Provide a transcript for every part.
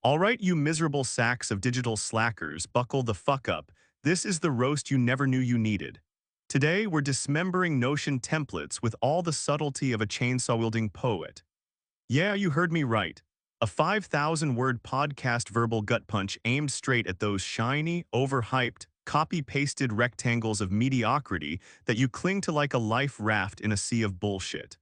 All right, you miserable sacks of digital slackers, buckle the fuck up. This is the roast you never knew you needed. Today, we're dismembering Notion templates with all the subtlety of a chainsaw-wielding poet. Yeah, you heard me right. A 5,000-word podcast verbal gut punch aimed straight at those shiny, overhyped, copy-pasted rectangles of mediocrity that you cling to like a life raft in a sea of bullshit.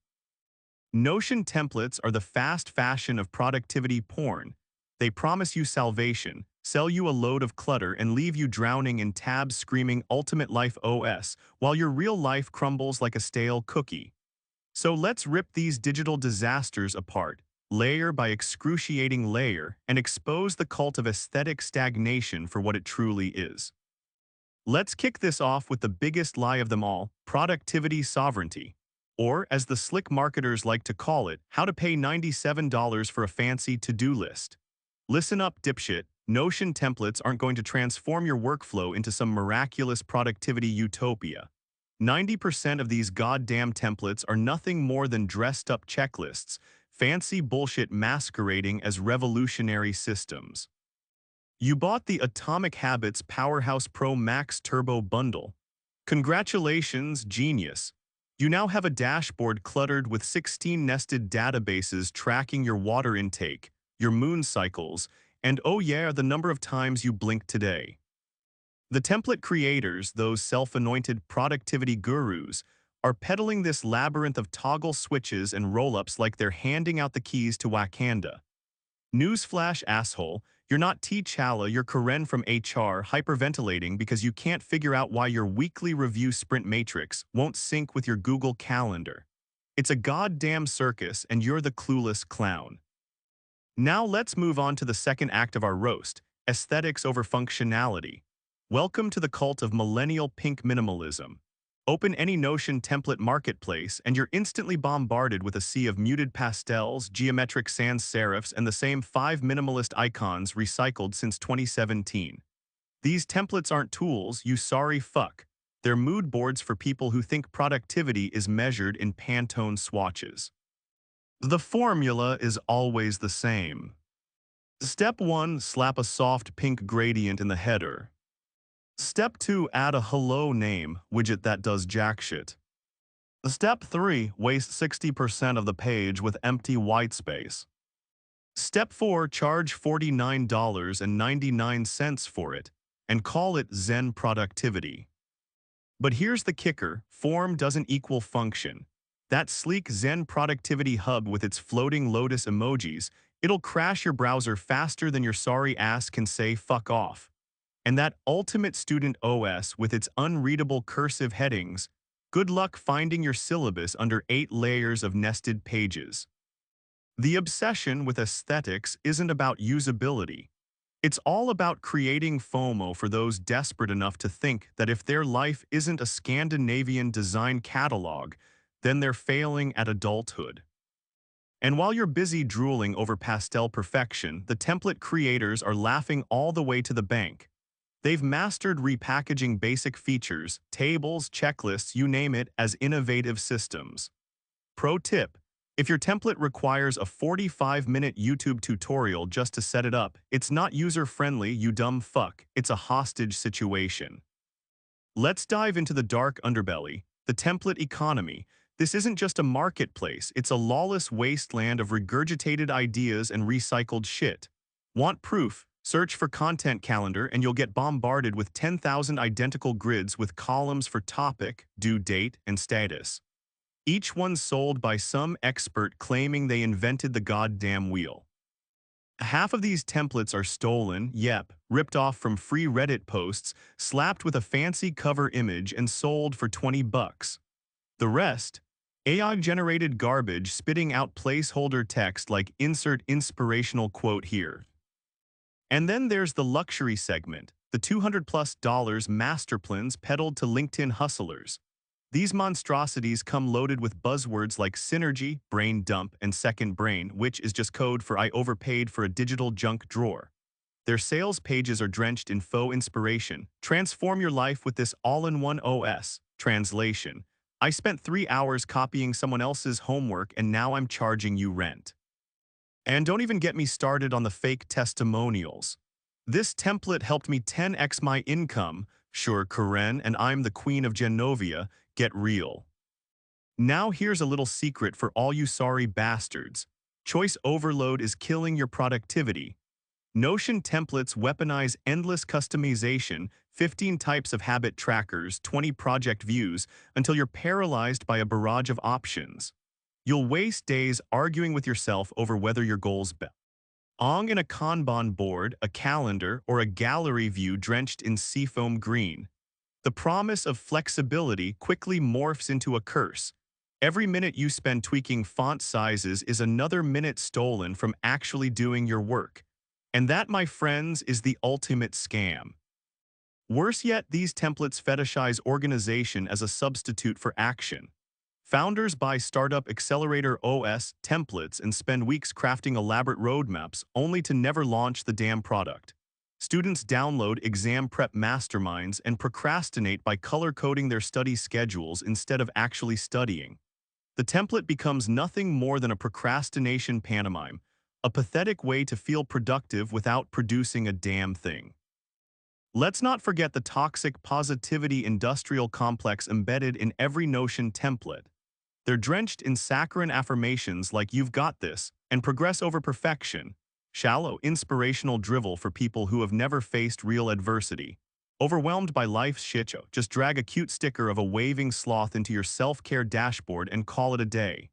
Notion templates are the fast fashion of productivity porn. They promise you salvation, sell you a load of clutter, and leave you drowning in tabs screaming Ultimate Life OS while your real life crumbles like a stale cookie. So let's rip these digital disasters apart, layer by excruciating layer, and expose the cult of aesthetic stagnation for what it truly is. Let's kick this off with the biggest lie of them all, productivity sovereignty. Or, as the slick marketers like to call it, how to pay $97 for a fancy to-do list. Listen up, dipshit. Notion templates aren't going to transform your workflow into some miraculous productivity utopia. 90% of these goddamn templates are nothing more than dressed-up checklists, fancy bullshit masquerading as revolutionary systems. You bought the Atomic Habits Powerhouse Pro Max Turbo Bundle. Congratulations, genius. You now have a dashboard cluttered with 16 nested databases tracking your water intake, your moon cycles, and oh yeah, the number of times you blinked today. The template creators, those self-anointed productivity gurus, are peddling this labyrinth of toggle switches and roll-ups like they're handing out the keys to Wakanda. Newsflash, asshole, you're not T'Challa, you're Karen from HR hyperventilating because you can't figure out why your weekly review sprint matrix won't sync with your Google Calendar. It's a goddamn circus and you're the clueless clown. Now let's move on to the second act of our roast, aesthetics over functionality. Welcome to the cult of millennial pink minimalism. Open any Notion template marketplace and you're instantly bombarded with a sea of muted pastels, geometric sans serifs, and the same 5 minimalist icons recycled since 2017. These templates aren't tools, you sorry fuck. They're mood boards for people who think productivity is measured in Pantone swatches. The formula is always the same. Step 1, slap a soft pink gradient in the header. Step 2, add a hello name widget that does jack shit. Step 3, waste 60% of the page with empty white space. Step 4, charge $49.99 for it, and call it Zen productivity. But here's the kicker, form doesn't equal function. That sleek Zen productivity hub with its floating lotus emojis, it'll crash your browser faster than your sorry ass can say fuck off. And that ultimate student OS with its unreadable cursive headings, good luck finding your syllabus under 8 layers of nested pages. The obsession with aesthetics isn't about usability. It's all about creating FOMO for those desperate enough to think that if their life isn't a Scandinavian design catalog, then they're failing at adulthood. And while you're busy drooling over pastel perfection, the template creators are laughing all the way to the bank. They've mastered repackaging basic features, tables, checklists, you name it, as innovative systems. Pro tip: if your template requires a 45-minute YouTube tutorial just to set it up, it's not user-friendly, you dumb fuck. It's a hostage situation. Let's dive into the dark underbelly, the template economy. This isn't just a marketplace, it's a lawless wasteland of regurgitated ideas and recycled shit. Want proof? Search for Content Calendar and you'll get bombarded with 10,000 identical grids with columns for topic, due date, and status. Each one sold by some expert claiming they invented the goddamn wheel. Half of these templates are stolen, yep, ripped off from free Reddit posts, slapped with a fancy cover image and sold for 20 bucks. The rest, AI-generated garbage spitting out placeholder text like insert inspirational quote here. And then there's the luxury segment, the $200+ master plans peddled to LinkedIn hustlers. These monstrosities come loaded with buzzwords like synergy, brain dump, and second brain, which is just code for I overpaid for a digital junk drawer. Their sales pages are drenched in faux inspiration. Transform your life with this all-in-one OS. Translation: I spent 3 hours copying someone else's homework and now I'm charging you rent. And don't even get me started on the fake testimonials. This template helped me 10x my income. Sure, Karen, and I'm the queen of Genovia. Get real. Now here's a little secret for all you sorry bastards. Choice overload is killing your productivity. Notion templates weaponize endless customization, 15 types of habit trackers, 20 project views, until you're paralyzed by a barrage of options. You'll waste days arguing with yourself over whether your goals belong in a Kanban board, a calendar, or a gallery view drenched in seafoam green. The promise of flexibility quickly morphs into a curse. Every minute you spend tweaking font sizes is another minute stolen from actually doing your work. And that, my friends, is the ultimate scam. Worse yet, these templates fetishize organization as a substitute for action. Founders buy startup accelerator OS templates and spend weeks crafting elaborate roadmaps only to never launch the damn product. Students download exam prep masterminds and procrastinate by color-coding their study schedules instead of actually studying. The template becomes nothing more than a procrastination pantomime, a pathetic way to feel productive without producing a damn thing. Let's not forget the toxic positivity industrial complex embedded in every Notion template. They're drenched in saccharine affirmations like "you've got this" and "progress over perfection," shallow, inspirational drivel for people who have never faced real adversity. Overwhelmed by life's shitshow, just drag a cute sticker of a waving sloth into your self-care dashboard and call it a day.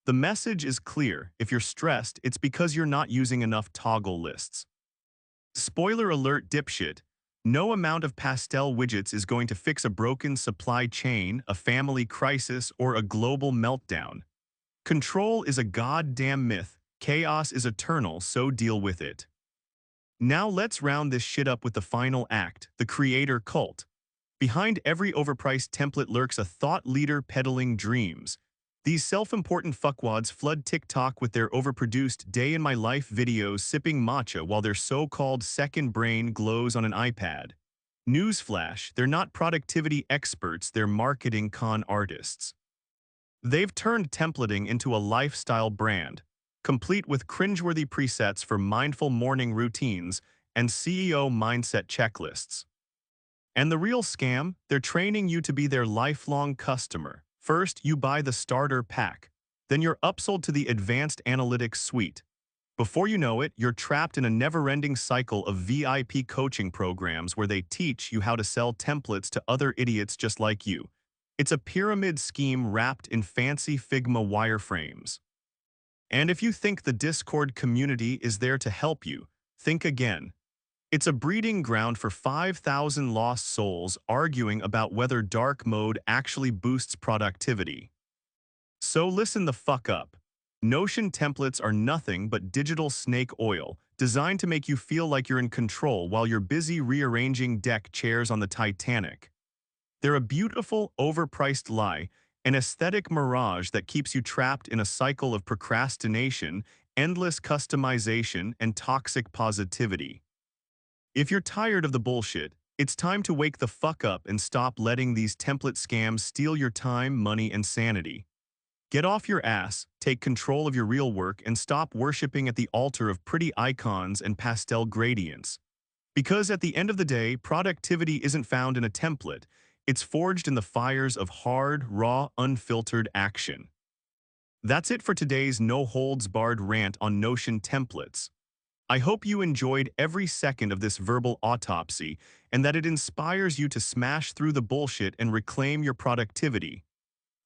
The message is clear: if you're stressed, it's because you're not using enough toggle lists. Spoiler alert, dipshit. No amount of pastel widgets is going to fix a broken supply chain, a family crisis, or a global meltdown. Control is a goddamn myth. Chaos is eternal, so deal with it. Now let's round this shit up with the final act, the creator cult. Behind every overpriced template lurks a thought leader peddling dreams. These self-important fuckwads flood TikTok with their overproduced day-in-my-life videos sipping matcha while their so-called second brain glows on an iPad. Newsflash, they're not productivity experts, they're marketing con artists. They've turned templating into a lifestyle brand, complete with cringeworthy presets for mindful morning routines and CEO mindset checklists. And the real scam, they're training you to be their lifelong customer. First, you buy the starter pack. Then you're upsold to the advanced analytics suite. Before you know it, you're trapped in a never-ending cycle of VIP coaching programs where they teach you how to sell templates to other idiots just like you. It's a pyramid scheme wrapped in fancy Figma wireframes. And if you think the Discord community is there to help you, think again. It's a breeding ground for 5,000 lost souls arguing about whether dark mode actually boosts productivity. So listen the fuck up. Notion templates are nothing but digital snake oil, designed to make you feel like you're in control while you're busy rearranging deck chairs on the Titanic. They're a beautiful, overpriced lie, an aesthetic mirage that keeps you trapped in a cycle of procrastination, endless customization, and toxic positivity. If you're tired of the bullshit, it's time to wake the fuck up and stop letting these template scams steal your time, money, and sanity. Get off your ass, take control of your real work, and stop worshiping at the altar of pretty icons and pastel gradients. Because at the end of the day, productivity isn't found in a template, it's forged in the fires of hard, raw, unfiltered action. That's it for today's no-holds-barred rant on Notion templates. I hope you enjoyed every second of this verbal autopsy and that it inspires you to smash through the bullshit and reclaim your productivity.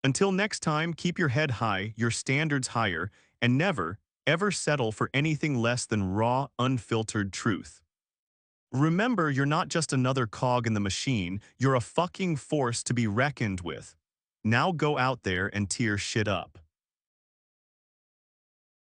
Until next time, keep your head high, your standards higher, and never, ever settle for anything less than raw, unfiltered truth. Remember, you're not just another cog in the machine, you're a fucking force to be reckoned with. Now go out there and tear shit up.